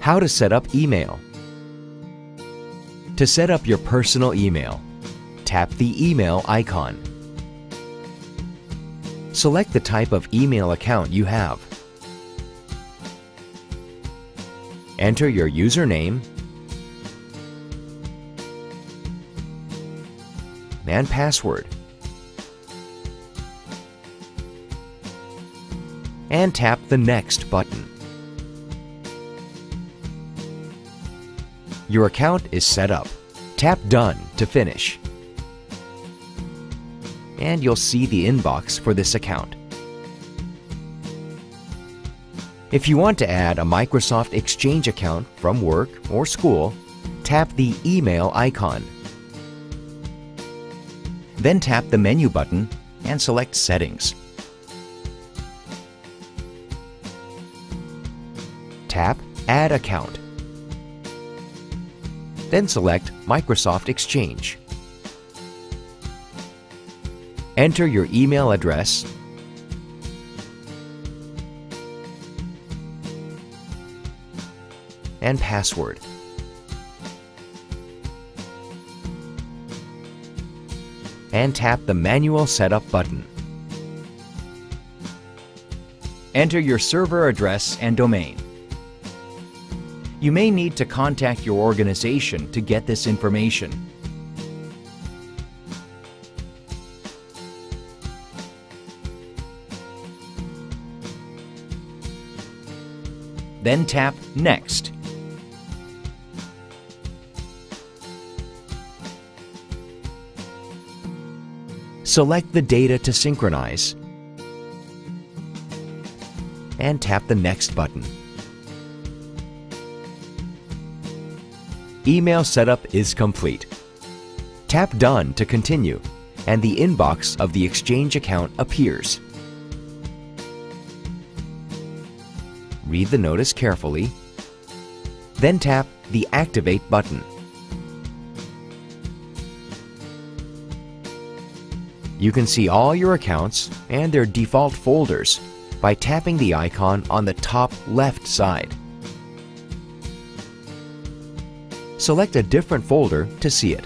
How to set up email. To set up your personal email, tap the email icon. Select the type of email account you have. Enter your username and password, and tap the Next button. Your account is set up. Tap Done to finish, and you'll see the inbox for this account. If you want to add a Microsoft Exchange account from work or school, tap the email icon. Then tap the menu button and select Settings. Tap Add Account. Then select Microsoft Exchange. Enter your email address and password. And tap the Manual Setup button. Enter your server address and domain. You may need to contact your organization to get this information. Then tap Next. Select the data to synchronize and tap the Next button. Email setup is complete. Tap Done to continue, and the inbox of the Exchange account appears. Read the notice carefully, then tap the Activate button. You can see all your accounts and their default folders by tapping the icon on the top left side. Select a different folder to see it.